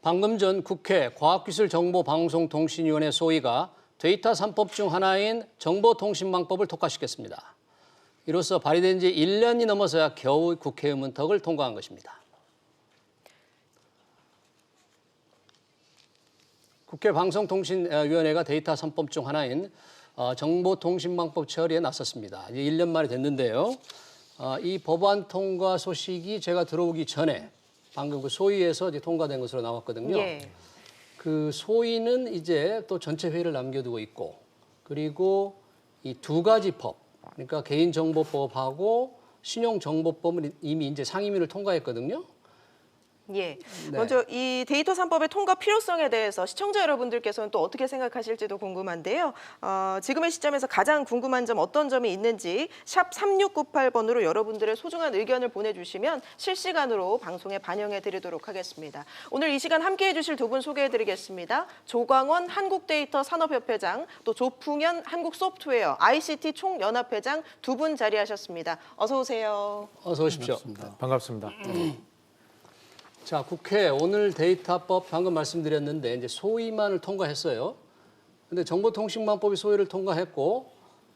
방금 전 국회 과학기술정보방송통신위원회 소위가 데이터 3법 중 하나인 정보통신망법을 통과시켰습니다. 이로써 발의된 지 1년이 넘어서야 겨우 국회 의문턱을 통과한 것입니다. 국회 방송통신위원회가 데이터 3법 중 하나인 정보통신망법 처리에 나섰습니다. 이제 1년 만에 됐는데요. 이 법안 통과 소식이 제가 들어오기 전에 방금 그 소위에서 이제 통과된 것으로 나왔거든요. 예. 그 소위는 이제 또 전체 회의를 남겨두고 있고, 그리고 이 두 가지 법, 그러니까 개인정보법하고 신용정보법은 이미 이제 상임위를 통과했거든요. 예. 네. 먼저 이 데이터 3법의 통과 필요성에 대해서 시청자 여러분들께서는 또 어떻게 생각하실지도 궁금한데요. 지금의 시점에서 가장 궁금한 점 어떤 점이 있는지 샵 3698번으로 여러분들의 소중한 의견을 보내주시면 실시간으로 방송에 반영해 드리도록 하겠습니다. 오늘 이 시간 함께해 주실 두 분 소개해 드리겠습니다. 조광원 한국데이터 산업협회장, 또 조풍현 한국소프트웨어 ICT 총연합회장 두 분 자리하셨습니다. 어서 오세요. 어서 오십시오. 반갑습니다. 자, 국회 오늘 데이터법 방금 말씀드렸는데 이제 소위만을 통과했어요. 근데 정보통신망법이 소위를 통과했고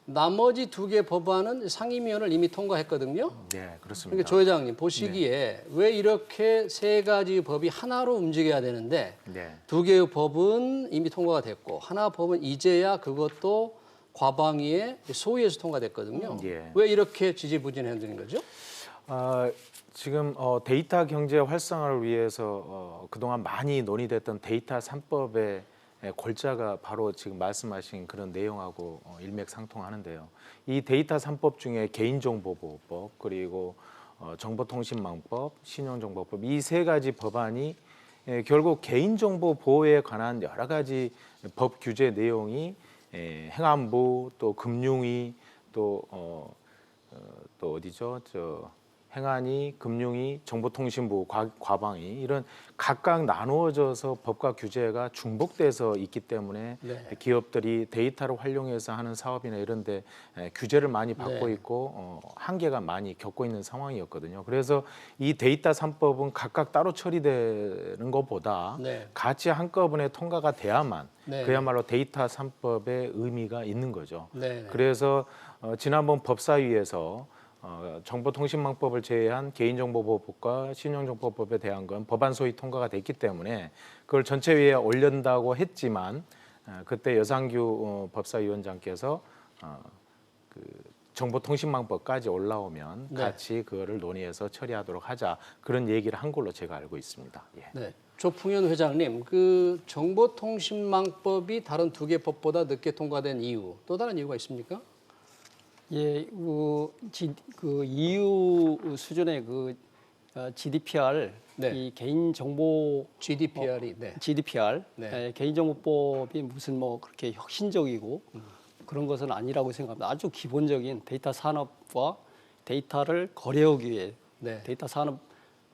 나머지 두 개 법안은 상임위원을 이미 통과했거든요. 네, 그렇습니다. 그러니까 조 회장님 보시기에 왜 이렇게 세 가지 법이 하나로 움직여야 되는데 네. 두 개의 법은 이미 통과가 됐고 하나 법은 이제야 그것도 과방위의 소위에서 통과됐거든요. 예. 왜 이렇게 지지부진해지는 거죠? 지금 데이터 경제 활성화를 위해서 그동안 많이 논의됐던 데이터 3법의 골자가 바로 지금 말씀하신 그런 내용하고 일맥상통하는데요. 이 데이터 3법 중에 개인정보보호법 그리고 정보통신망법, 신용정보법 이 세 가지 법안이 결국 개인정보 보호에 관한 여러 가지 법 규제 내용이 행안부 또 금융위 또 어디죠? 행안위, 금융위, 정보통신부, 과방위 이런 각각 나누어져서 법과 규제가 중복돼서 있기 때문에 네. 기업들이 데이터를 활용해서 하는 사업이나 이런 데 규제를 많이 받고 네. 있고 한계가 많이 겪고 있는 상황이었거든요. 그래서 이 데이터 3법은 각각 따로 처리되는 것보다 네. 같이 한꺼번에 통과가 돼야만 네. 그야말로 데이터 3법의 의미가 있는 거죠. 네. 그래서 지난번 법사위에서 정보통신망법을 제외한 개인정보보호법과 신용정보법에 대한 건 법안 소위 통과가 됐기 때문에 그걸 전체위에 올린다고 했지만 그때 여상규 법사위원장께서 그 정보통신망법까지 올라오면 네. 같이 그거를 논의해서 처리하도록 하자 그런 얘기를 한 걸로 제가 알고 있습니다. 예. 네. 조풍현 회장님, 그 정보통신망법이 다른 두 개 법보다 늦게 통과된 이유, 또 다른 이유가 있습니까? 예, 그 EU 수준의 그 GDPR, 네. 이 개인정보 GDPR이 네. GDPR, 네. 개인정보법이 무슨 뭐 그렇게 혁신적이고 그런 것은 아니라고 생각합니다. 아주 기본적인 데이터 산업과 데이터를 거래하기 위해 네. 데이터 산업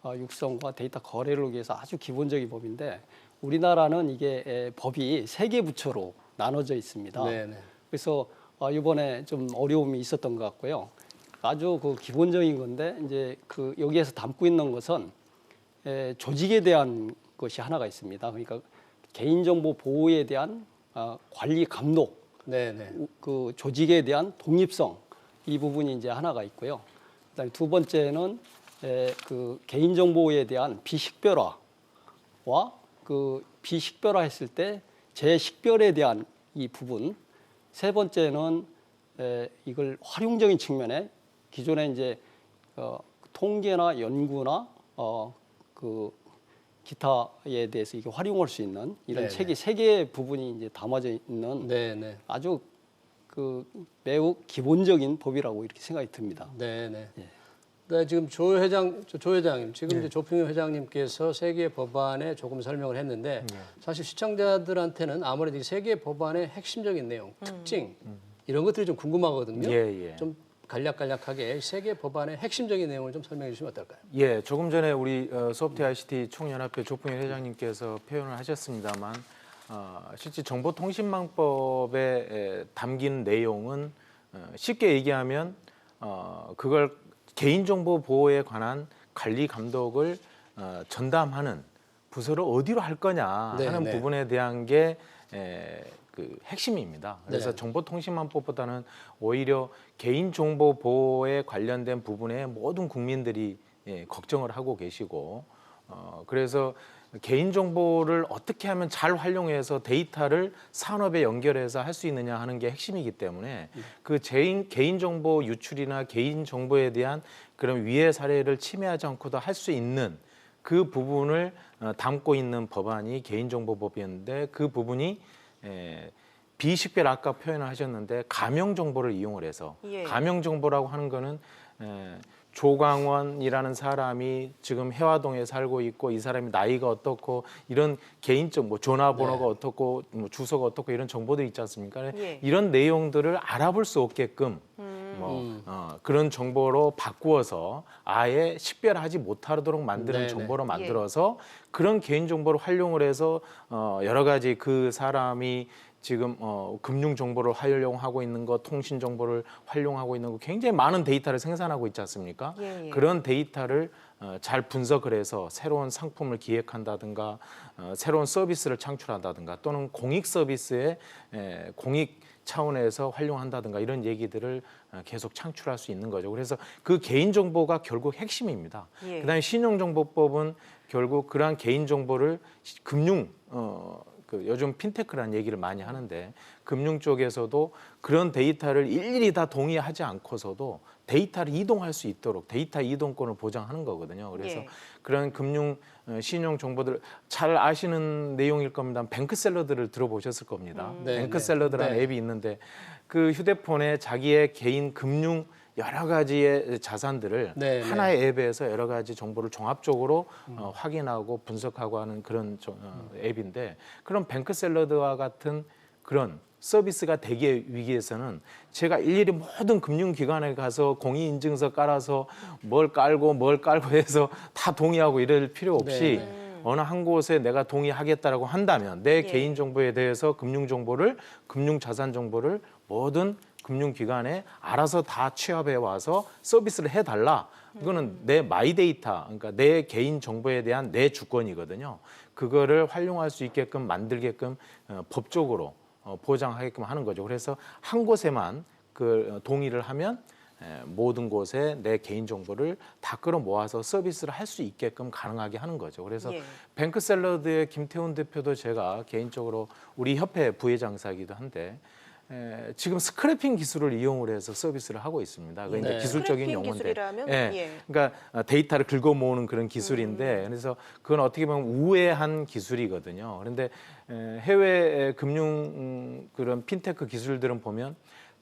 육성과 데이터 거래를 위해서 아주 기본적인 법인데 우리나라는 이게 법이 세 개 부처로 나눠져 있습니다. 네, 네. 그래서 이번에 좀 어려움이 있었던 것 같고요. 아주 그 기본적인 건데 이제 그 여기에서 담고 있는 것은 조직에 대한 것이 하나가 있습니다. 그러니까 개인정보 보호에 대한 관리 감독, 네, 네. 그 조직에 대한 독립성 이 부분이 이제 하나가 있고요. 그다음에 두 번째는 그 개인정보에 대한 비식별화와 그 비식별화했을 때 재식별에 대한 이 부분. 세 번째는 이걸 활용적인 측면에 기존에 이제 통계나 연구나 그 기타에 대해서 이게 활용할 수 있는 이런 네네. 세 개의 부분이 이제 담아져 있는 네, 네. 아주 그 매우 기본적인 법이라고 이렇게 생각이 듭니다. 네, 네. 예. 네, 지금 조 회장님, 지금 이제 조풍현 회장님께서 세 개 법안에 조금 설명을 했는데 사실 시청자들한테는 아무래도 이 세 개 법안의 핵심적인 내용, 특징 이런 것들이 좀 궁금하거든요. 예. 좀 간략하게 세 개 법안의 핵심적인 내용을 좀 설명해 주시면 어떨까요? 예, 조금 전에 우리 소프트 ICT 총연합회 조풍현 회장님께서 표현을 하셨습니다만 실제 정보통신망법에 담긴 내용은 쉽게 얘기하면 그걸 개인정보 보호에 관한 관리 감독을 전담하는 부서를 어디로 할 거냐 네, 하는 네. 부분에 대한 게 그 핵심입니다. 그래서 네. 정보통신망법보다는 오히려 개인정보 보호에 관련된 부분에 모든 국민들이 걱정을 하고 계시고 그래서 개인정보를 어떻게 하면 잘 활용해서 데이터를 산업에 연결해서 할 수 있느냐 하는 게 핵심이기 때문에 그 개인정보 유출이나 개인정보에 대한 그런 위해 사례를 침해하지 않고도 할 수 있는 그 부분을 담고 있는 법안이 개인정보법이었는데 그 부분이 비식별 아까 표현을 하셨는데 가명 정보를 이용을 해서 예. 가명 정보라고 하는 거는 조광원이라는 사람이 지금 해화동에 살고 있고 이 사람이 나이가 어떻고 이런 개인적 뭐 전화번호가 네. 어떻고 뭐 주소가 어떻고 이런 정보들이 있지 않습니까? 예. 이런 내용들을 알아볼 수 없게끔 그런 정보로 바꾸어서 아예 식별하지 못하도록 만드는 네네. 정보로 만들어서 그런 개인 정보를 활용을 해서 여러 가지 그 사람이 지금 금융 정보를 활용하고 있는 거, 통신 정보를 활용하고 있는 거 굉장히 많은 데이터를 생산하고 있지 않습니까? 예, 예. 그런 데이터를 잘 분석을 해서 새로운 상품을 기획한다든가 새로운 서비스를 창출한다든가 또는 공익 서비스에 공익 차원에서 활용한다든가 이런 얘기들을 계속 창출할 수 있는 거죠. 그래서 그 개인정보가 결국 핵심입니다. 예. 그다음에 신용정보법은 결국 그러한 개인정보를 금융 그 요즘 핀테크라는 얘기를 많이 하는데 금융 쪽에서도 그런 데이터를 일일이 다 동의하지 않고서도 데이터를 이동할 수 있도록 데이터 이동권을 보장하는 거거든요. 그래서 예. 그런 금융 신용 정보들 잘 아시는 내용일 겁니다. 뱅크샐러드를 들어보셨을 겁니다. 네, 뱅크샐러드라는 네. 앱이 있는데 그 휴대폰에 자기의 개인 금융 여러 가지의 자산들을 네, 하나의 앱에서 여러 가지 정보를 종합적으로 확인하고 분석하고 하는 그런 앱인데 그런 뱅크샐러드와 같은 그런 서비스가 되기 위해서는 제가 일일이 모든 금융기관에 가서 공인인증서 깔아서 뭘 깔고 해서 다 동의하고 이럴 필요 없이 네. 어느 한 곳에 내가 동의하겠다라고 한다면 내 예. 개인정보에 대해서 금융정보를 금융자산정보를 모든 금융기관에 알아서 다 취합해 와서 서비스를 해달라. 이거는 내 마이데이터, 그러니까 내 개인 정보에 대한 내 주권이거든요. 그거를 활용할 수 있게끔 만들게끔 법적으로 보장하게끔 하는 거죠. 그래서 한 곳에만 그 동의를 하면 모든 곳에 내 개인 정보를 다 끌어 모아서 서비스를 할 수 있게끔 가능하게 하는 거죠. 그래서 예. 뱅크샐러드의 김태훈 대표도 제가 개인적으로 우리 협회 부회장사이기도 한데 지금 스크래핑 기술을 이용을 해서 서비스를 하고 있습니다. 그 이제 네. 기술적인 스크래핑 용어인데, 기술이라면? 예. 예. 그러니까 데이터를 긁어 모으는 그런 기술인데, 그래서 그건 어떻게 보면 우회한 기술이거든요. 그런데 해외 금융 그런 핀테크 기술들은 보면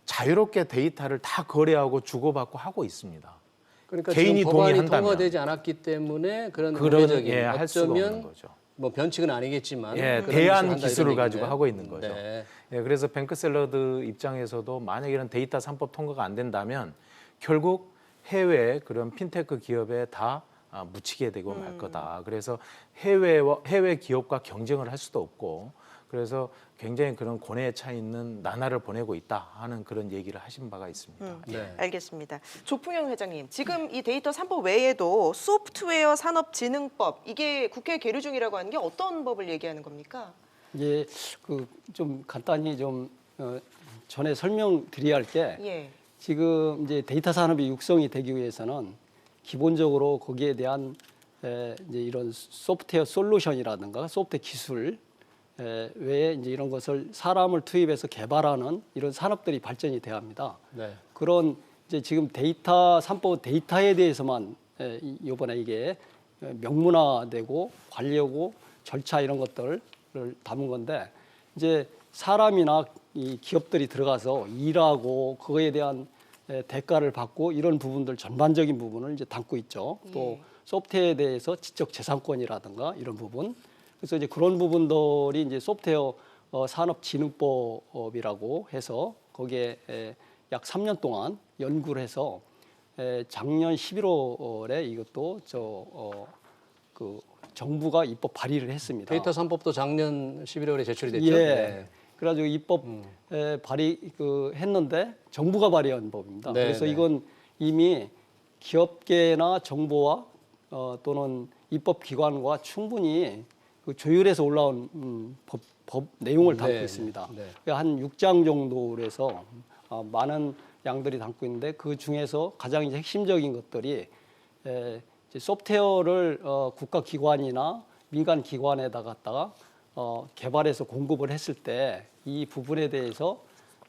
자유롭게 데이터를 다 거래하고 주고받고 하고 있습니다. 그러니까 개인이 지금 법안이 동의한다면. 통과되지 않았기 때문에 그런 그런 우회적인 할 수가 없는 어쩌면 거죠. 뭐 변칙은 아니겠지만 예, 그런 대안 짓을 한다 기술을 이런 가지고 얘기네요. 하고 있는 거죠. 네. 예, 그래서 뱅크샐러드 입장에서도 만약 이런 데이터 3법 통과가 안 된다면 결국 해외 그런 핀테크 기업에 다 묻히게 되고 말 거다. 그래서 해외 기업과 경쟁을 할 수도 없고 그래서 굉장히 그런 고뇌에 차 있는 나날을 보내고 있다 하는 그런 얘기를 하신 바가 있습니다. 네. 알겠습니다. 조풍영 회장님, 지금 이 데이터 3법 외에도 소프트웨어 산업진흥법 이게 국회 계류 중이라고 하는 게 어떤 법을 얘기하는 겁니까? 이제 그 좀 간단히 좀 전에 설명드려야 할 게 예. 지금 이제 데이터 산업이 육성이 되기 위해서는 기본적으로 거기에 대한 이제 이런 소프트웨어 솔루션이라든가 소프트웨어 기술 외에 이제 이런 것을 사람을 투입해서 개발하는 이런 산업들이 발전이 돼야 합니다. 네. 그런 이제 지금 데이터 3법 데이터에 대해서만 이번에 이게 명문화되고 관리하고 절차 이런 것들을 담은 건데 이제 사람이나 이 기업들이 들어가서 일하고 그거에 대한 대가를 받고 이런 부분들 전반적인 부분을 이제 담고 있죠. 또 소프트웨어에 대해서 지적 재산권이라든가 이런 부분. 그래서 이제 그런 부분들이 이제 소프트웨어 산업진흥법이라고 해서 거기에 약 3년 동안 연구를 해서 작년 11월에 이것도 그 정부가 입법 발의를 했습니다. 데이터 3법도 작년 11월에 제출이 됐죠. 예. 네. 그래가지고 입법 발의 했는데 정부가 발의한 법입니다. 네, 그래서 네. 이건 이미 기업계나 정부와 또는 입법기관과 충분히 그 조율해서 올라온 법 내용을 담고 네, 있습니다. 네. 한 6장 정도로 해서 많은 양들이 담고 있는데 그 중에서 가장 이제 핵심적인 것들이 이제 소프트웨어를 국가기관이나 민간 기관에다 갖다가 개발해서 공급을 했을 때 이 부분에 대해서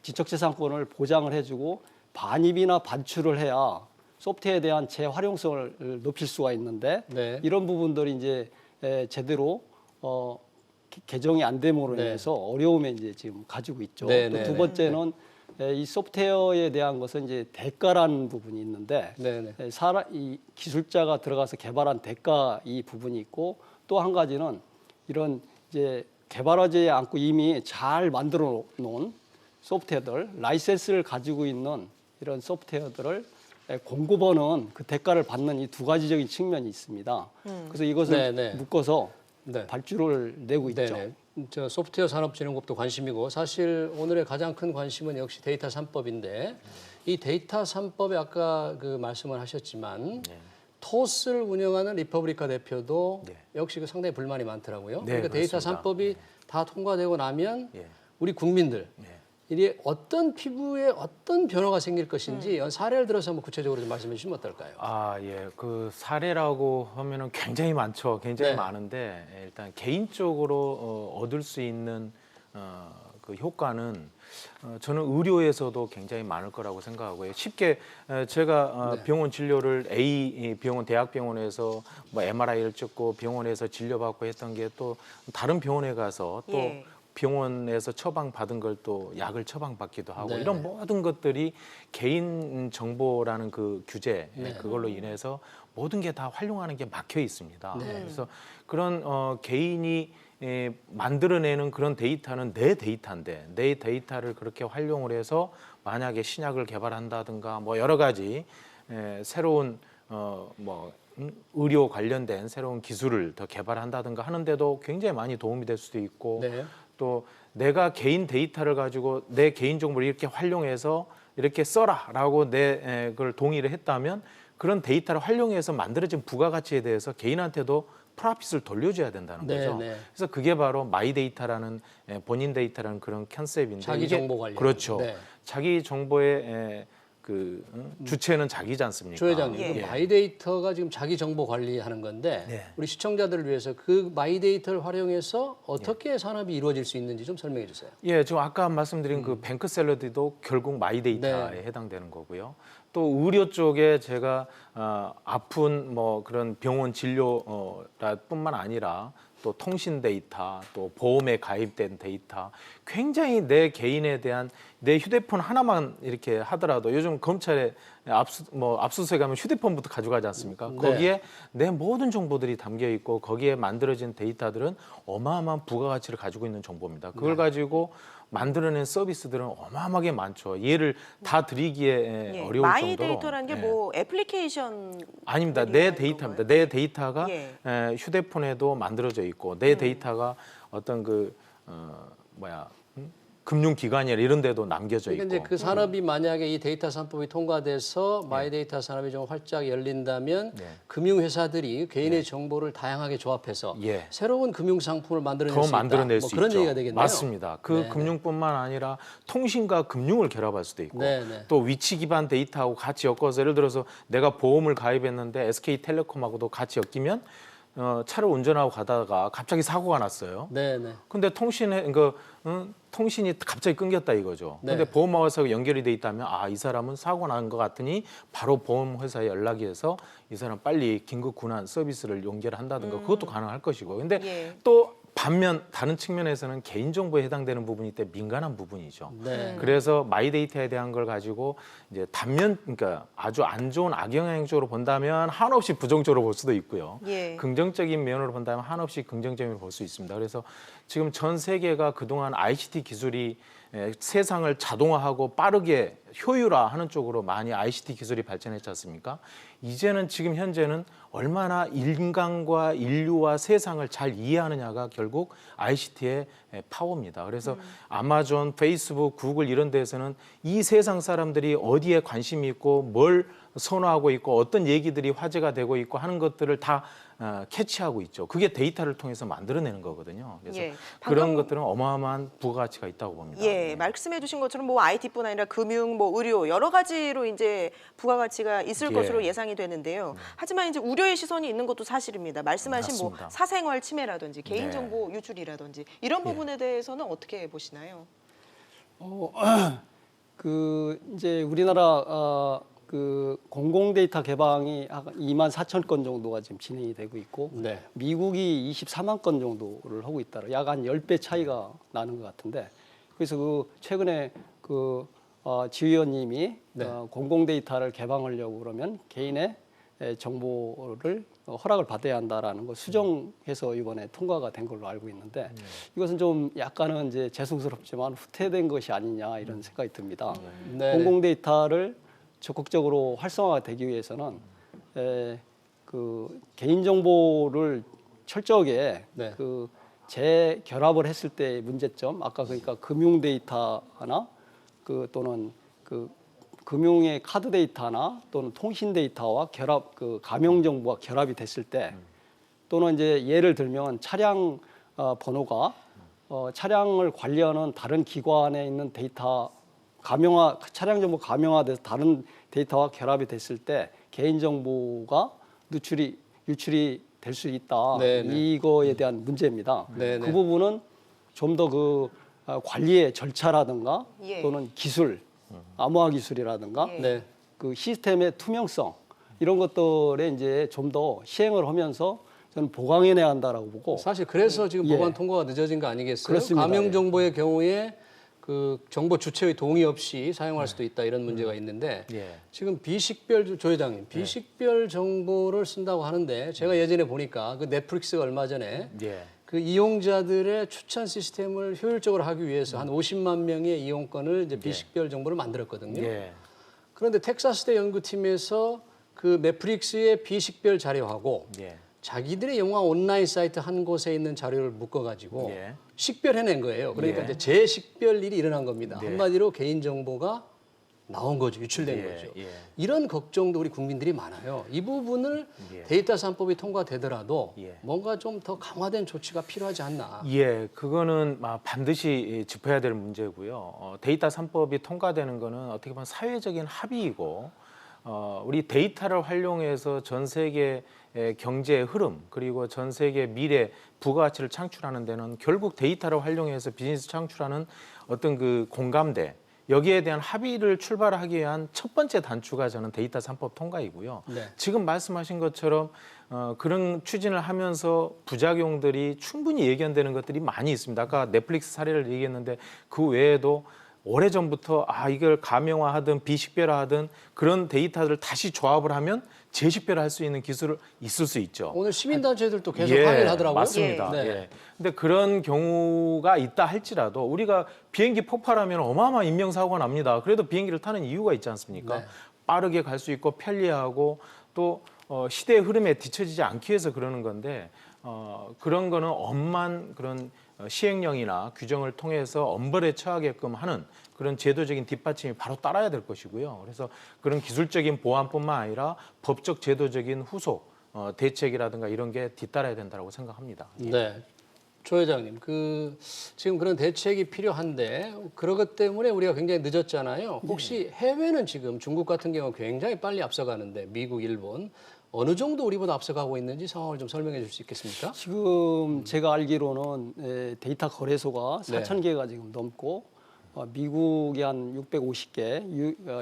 지적재산권을 보장을 해주고 반입이나 반출을 해야 소프트웨어에 대한 재활용성을 높일 수가 있는데 네. 이런 부분들이 이제 제대로 개정이 안 됨으로 네. 인해서 어려움에 이제 지금 가지고 있죠. 네, 또 네, 두 네. 번째는 이 소프트웨어에 대한 것은 이제 대가라는 부분이 있는데 네, 네. 이 기술자가 들어가서 개발한 대가 이 부분이 있고 또 한 가지는 이런 이제 개발하지 않고 이미 잘 만들어 놓은 소프트웨어들 라이센스를 가지고 있는 이런 소프트웨어들을 공급원은 그 대가를 받는 이 두 가지적인 측면이 있습니다. 그래서 이것을 네, 네. 묶어서 네. 발주를 내고 있죠. 네네. 저 소프트웨어 산업진흥법도 관심이고 사실 오늘의 가장 큰 관심은 역시 데이터 3법인데 이 데이터 3법에 아까 그 말씀을 하셨지만 토스를 운영하는 리퍼블리카 대표도 역시 그 상당히 불만이 많더라고요. 네, 그러니까 데이터 그렇습니다. 3법이 다 통과되고 나면 예. 우리 국민들 이게 어떤 피부에 어떤 변화가 생길 것인지 사례를 들어서 한번 구체적으로 좀 말씀해 주시면 어떨까요? 예. 그 사례라고 하면은 굉장히 많죠. 굉장히 네. 많은데 일단 개인적으로 얻을 수 있는 그 효과는 저는 의료에서도 굉장히 많을 거라고 생각하고요. 쉽게 제가 네. 병원 진료를 A 병원 대학병원에서 뭐 MRI를 찍고 병원에서 진료받고 했던 게 또 다른 병원에 가서 또 예. 병원에서 처방받은 걸 또 약을 처방받기도 하고 네. 이런 모든 것들이 개인 정보라는 그 규제 네. 그걸로 인해서 모든 게 다 활용하는 게 막혀 있습니다. 네. 그래서 그런 개인이 만들어내는 그런 데이터는 내 데이터인데 내 데이터를 그렇게 활용을 해서 만약에 신약을 개발한다든가 뭐 여러 가지 새로운 의료 관련된 새로운 기술을 더 개발한다든가 하는데도 굉장히 많이 도움이 될 수도 있고 네. 또 내가 개인 데이터를 가지고 내 개인 정보를 이렇게 활용해서 이렇게 써라라고 내 그걸 동의를 했다면 그런 데이터를 활용해서 만들어진 부가가치에 대해서 개인한테도 프로핏을 돌려줘야 된다는 네, 거죠. 네. 그래서 그게 바로 마이 데이터라는 본인 데이터라는 그런 컨셉인데 자기 이게 정보 관련. 그렇죠. 네. 자기 정보의 주체는 자기지 않습니까? 조 회장님, 예. 그 마이데이터가 지금 자기 정보 관리하는 건데 네. 우리 시청자들을 위해서 그 마이데이터를 활용해서 어떻게 산업이 이루어질 수 있는지 좀 설명해 주세요. 예, 지금 아까 말씀드린 그 뱅크 샐러드도 결국 마이 데이터에 네. 해당되는 거고요. 또 의료 쪽에 제가 아픈 뭐 그런 병원 진료뿐만 아니라 또 통신 데이터, 또 보험에 가입된 데이터, 굉장히 내 개인에 대한 내 휴대폰 하나만 이렇게 하더라도 요즘 검찰에 압수수색 하면 휴대폰부터 가져가지 않습니까? 네. 거기에 내 모든 정보들이 담겨 있고 거기에 만들어진 데이터들은 어마어마한 부가가치를 가지고 있는 정보입니다. 그걸 가지고 만들어낸 서비스들은 어마어마하게 많죠. 얘를 다 드리기에 어려울 마이 정도로. 데이터라는 게 예. 뭐 애플리케이션 아닙니다. 내 데이터입니다. 내 데이터가 예. 휴대폰에도 만들어져 있고 내 데이터가 어떤 금융기관이나 이런 데도 남겨져 그러니까 있고. 이제 그 산업이 만약에 이 데이터 3법이 통과돼서 마이데이터 산업이 좀 활짝 열린다면 네. 금융회사들이 개인의 정보를 다양하게 조합해서 예. 새로운 금융 상품을 만들어낼 더 수 있다. 만들어낼 뭐 수 그런 있죠. 얘기가 되겠네요. 맞습니다. 그 네, 금융뿐만 아니라 통신과 금융을 결합할 수도 있고 네, 네. 또 위치 기반 데이터하고 같이 엮어서 예를 들어서 내가 보험을 가입했는데 SK텔레콤하고도 같이 엮이면 차를 운전하고 가다가 갑자기 사고가 났어요. 네, 네. 근데 통신이 갑자기 끊겼다 이거죠. 네. 근데 보험회사가 연결이 돼 있다면 이 사람은 사고 난 것 같으니 바로 보험회사에 연락이 해서 이 사람 빨리 긴급 군환 서비스를 연결한다든가 그것도 가능할 것이고. 근데 예. 또 반면 다른 측면에서는 개인정보에 해당되는 부분이 때 민감한 부분이죠. 네. 그래서 마이데이터에 대한 걸 가지고 이제 그러니까 아주 안 좋은 악영향적으로 본다면 한없이 부정적으로 볼 수도 있고요. 예. 긍정적인 면으로 본다면 한없이 긍정적으로 볼 수 있습니다. 그래서 지금 전 세계가 그동안 ICT 기술이 세상을 자동화하고 빠르게 효율화하는 쪽으로 많이 ICT 기술이 발전했지 않습니까? 이제는 지금 현재는 얼마나 인간과 인류와 세상을 잘 이해하느냐가 결국 ICT의 파워입니다. 그래서 아마존, 페이스북, 구글 이런 데에서는 이 세상 사람들이 어디에 관심이 있고 뭘 선호하고 있고 어떤 얘기들이 화제가 되고 있고 하는 것들을 다 캐치하고 있죠. 그게 데이터를 통해서 만들어내는 거거든요. 그래서 예, 그런 방금- 것들은 어마어마한 부가가치가 있다고 봅니다. 예, 네. 말씀해주신 것처럼 뭐 IT뿐 아니라 금융, 뭐 의료 여러 가지로 이제 부가가치가 있을 예. 것으로 예상이 되는데요. 하지만 이제 우려의 시선이 있는 것도 사실입니다. 말씀하신 뭐 맞습니다. 사생활 침해라든지 개인정보 유출이라든지 이런 부분에 대해서는 어떻게 보시나요? 그 이제 우리나라 그 공공 데이터 개방이 한 2만 4천 건 정도가 지금 진행이 되고 있고 네. 미국이 24만 건 정도를 하고 있다. 약 한 10배 차이가 나는 것 같은데 그래서 그 최근에 그 지휘원님이 네. 공공 데이터를 개방하려고 그러면 개인의 정보를 허락을 받아야 한다라는 걸 수정해서 이번에 통과가 된 걸로 알고 있는데 이것은 좀 약간은 이제 죄송스럽지만 후퇴된 것이 아니냐 이런 생각이 듭니다. 네. 공공 데이터를 적극적으로 활성화되기 위해서는 그 개인 정보를 철저하게 네. 그 재결합을 했을 때의 문제점 아까 그러니까 금융 데이터나 그 또는 그 금융의 카드 데이터나 또는 통신 데이터와 결합 그 가명 정보가 결합이 됐을 때 또는 이제 예를 들면 차량 번호가 차량을 관리하는 다른 기관에 있는 데이터 차량 정보 가명화돼서 다른 데이터와 결합이 됐을 때 개인 정보가 유출이 될 수 있다. 네네. 이거에 대한 문제입니다. 네네. 그 부분은 좀 더 그 관리의 절차라든가 예. 또는 기술, 암호화 기술이라든가 예. 네. 그 시스템의 투명성 이런 것들에 이제 좀 더 시행을 하면서 저는 보강해내야 한다라고 보고 사실 그래서 지금 예. 법안 통과가 늦어진 거 아니겠어요? 그렇습니다. 가명 정보의 경우에 그 정보 주체의 동의 없이 사용할 수도 있다 이런 문제가 있는데 예. 지금 비식별 조 회장님 비식별 정보를 쓴다고 하는데 제가 예전에 보니까 그 넷플릭스가 얼마 전에 예. 그 이용자들의 추천 시스템을 효율적으로 하기 위해서 한 50만 명의 이용권을 이제 비식별 정보를 만들었거든요. 예. 그런데 텍사스대 연구팀에서 그 넷플릭스의 비식별 자료하고 예. 자기들의 영화 온라인 사이트 한 곳에 있는 자료를 묶어가지고 예. 식별해낸 거예요. 그러니까 예. 이제 재식별 일이 일어난 겁니다. 네. 한마디로 개인 정보가 나온 거죠, 유출된 예, 거죠. 예. 이런 걱정도 우리 국민들이 많아요. 이 부분을 예. 데이터 3법이 통과되더라도 예. 뭔가 좀 더 강화된 조치가 필요하지 않나. 예, 그거는 반드시 짚어야 될 문제고요. 데이터 3법이 통과되는 거는 어떻게 보면 사회적인 합의이고 우리 데이터를 활용해서 전 세계 경제의 흐름 그리고 전 세계 미래 부가가치를 창출하는 데는 결국 데이터를 활용해서 비즈니스 창출하는 어떤 그 공감대 여기에 대한 합의를 출발하기 위한 첫 번째 단추가 저는 데이터 3법 통과이고요. 네. 지금 말씀하신 것처럼 그런 추진을 하면서 부작용들이 충분히 예견되는 것들이 많이 있습니다. 아까 넷플릭스 사례를 얘기했는데 그 외에도 오래전부터 이걸 가명화하든 비식별화하든 그런 데이터를 다시 조합을 하면 재식별할 수 있는 기술이 있을 수 있죠. 오늘 시민단체들도 계속 항의를 하더라고요. 맞습니다. 네. 예. 근데 그런 경우가 있다 할지라도 우리가 비행기 폭발하면 어마어마한 인명사고가 납니다. 그래도 비행기를 타는 이유가 있지 않습니까? 네. 빠르게 갈 수 있고 편리하고 또 시대의 흐름에 뒤처지지 않기 위해서 그러는 건데 그런 거는 엄한 그런 시행령이나 규정을 통해서 엄벌에 처하게끔 하는 그런 제도적인 뒷받침이 바로 따라야 될 것이고요. 그래서 그런 기술적인 보완뿐만 아니라 법적 제도적인 후속 대책이라든가 이런 게 뒤따라야 된다고 생각합니다. 네. 조 회장님, 지금 그런 대책이 필요한데 그것 때문에 우리가 굉장히 늦었잖아요. 혹시 해외는 지금 중국 같은 경우 굉장히 빨리 앞서가는데 미국, 일본 어느 정도 우리보다 앞서가고 있는지 상황을 좀 설명해 줄 수 있겠습니까? 지금 제가 알기로는 데이터 거래소가 네. 4천 개가 지금 넘고 미국이 한 650개,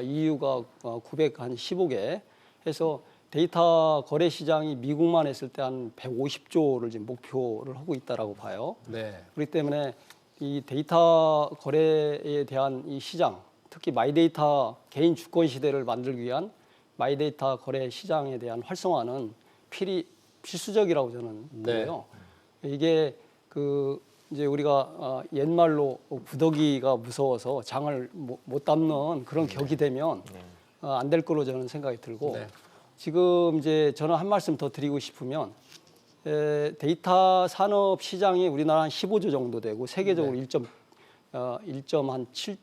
EU가 915개 해서 데이터 거래 시장이 미국만 했을 때 한 150조를 지금 목표를 하고 있다라고 봐요. 네. 그렇기 때문에 이 데이터 거래에 대한 이 시장, 특히 마이데이터 개인 주권 시대를 만들기 위한 마이데이터 거래 시장에 대한 활성화는 필수적이라고 저는 보고요. 이게 이제 우리가 옛말로 구더기가 무서워서 장을 못 담는 그런 격이 되면 안 될 거로 저는 생각이 들고 네. 지금 이제 저는 한 말씀 더 드리고 싶으면 데이터 산업 시장이 우리나라 한 15조 정도 되고 세계적으로 1.7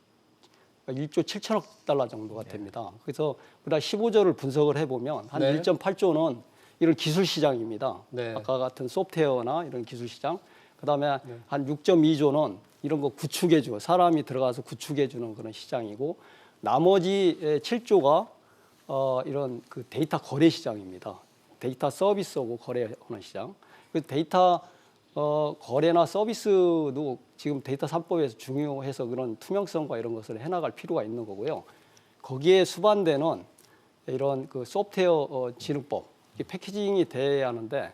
1조 7천억 달러 정도가 됩니다. 그래서 우리가 15조를 분석을 해보면 한 네. 1.8조는 이런 기술 시장입니다. 네. 아까 같은 소프트웨어나 이런 기술 시장. 그다음에 한 6.2조는 이런 거 구축해주고 사람이 들어가서 구축해주는 그런 시장이고 나머지 7조가 이런 그 데이터 거래 시장입니다. 데이터 서비스하고 거래하는 시장. 그 데이터 거래나 서비스도 지금 데이터 3법에서 중요해서 그런 투명성과 이런 것을 해나갈 필요가 있는 거고요. 거기에 수반되는 이런 그 소프트웨어 진흥법, 이게 패키징이 돼야 하는데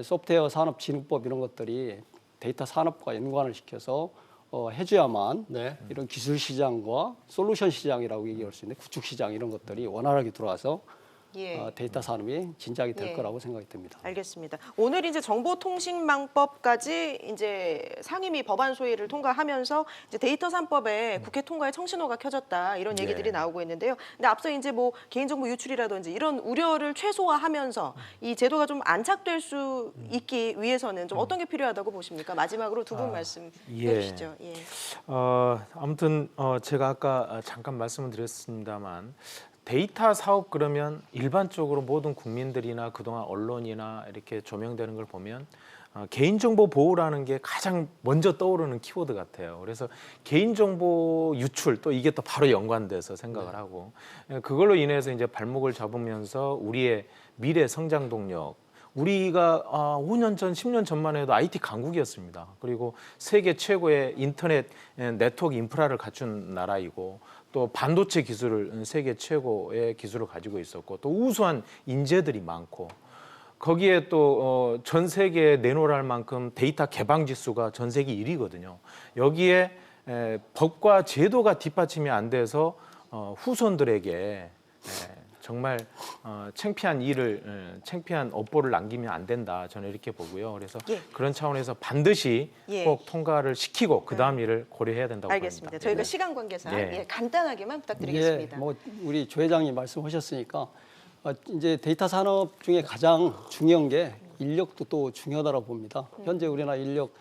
소프트웨어 산업 진흥법 이런 것들이 데이터 산업과 연관을 시켜서 해줘야만 네. 이런 기술 시장과 솔루션 시장이라고 얘기할 수 있는데 구축 시장 이런 것들이 원활하게 들어와서 예. 데이터 산업이 진작이 될 예. 거라고 생각이 듭니다. 알겠습니다. 오늘 이제 정보통신망법까지 이제 상임위 법안 소위를 통과하면서 이제 데이터 3법에 국회 통과에 청신호가 켜졌다 이런 얘기들이 나오고 있는데요. 근데 앞서 이제 뭐 개인정보 유출이라든지 이런 우려를 최소화하면서 이 제도가 좀 안착될 수 있기 위해서는 좀 어떤 게 필요하다고 보십니까? 마지막으로 두 분 말씀해 주시죠. 예. 아무튼 제가 아까 잠깐 말씀을 드렸습니다만 데이터 사업 그러면 일반적으로 모든 국민들이나 그동안 언론이나 이렇게 조명되는 걸 보면 개인정보 보호라는 게 가장 먼저 떠오르는 키워드 같아요. 그래서 개인정보 유출 또 이게 또 바로 연관돼서 생각을 하고 그걸로 인해서 이제 발목을 잡으면서 우리의 미래 성장 동력 우리가 5년 전, 10년 전만 해도 IT 강국이었습니다. 그리고 세계 최고의 인터넷 네트워크 인프라를 갖춘 나라이고 또 반도체 기술을 세계 최고의 기술을 가지고 있었고 또 우수한 인재들이 많고 거기에 또 전 세계에 내놓을 만큼 데이터 개방 지수가 전 세계 1위거든요. 여기에 법과 제도가 뒷받침이 안 돼서 후손들에게 정말 창피한 일을 창피한 업보를 남기면 안 된다. 저는 이렇게 보고요. 그래서 그런 차원에서 반드시 꼭 통과를 시키고 그 다음 일을 고려해야 된다고 알겠습니다. 봅니다. 저희가 시간 관계상 간단하게만 부탁드리겠습니다. 예, 뭐 우리 조 회장님 말씀하셨으니까 이제 데이터 산업 중에 가장 중요한 게 인력도 또 중요하다고 봅니다. 현재 우리나라 인력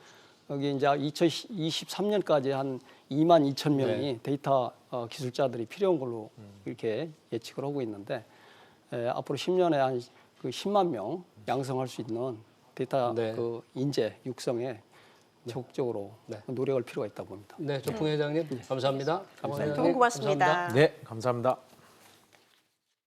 여기 이제 2023년까지 한 2만 2천 명이 데이터 기술자들이 필요한 걸로 이렇게 예측을 하고 있는데 앞으로 10년에 한 그 10만 명 양성할 수 있는 데이터 그 인재 육성에 적극적으로 노력할 필요가 있다고 봅니다. 네, 조풍 회장님 감사합니다. 두 분 고맙습니다. 네, 감사합니다.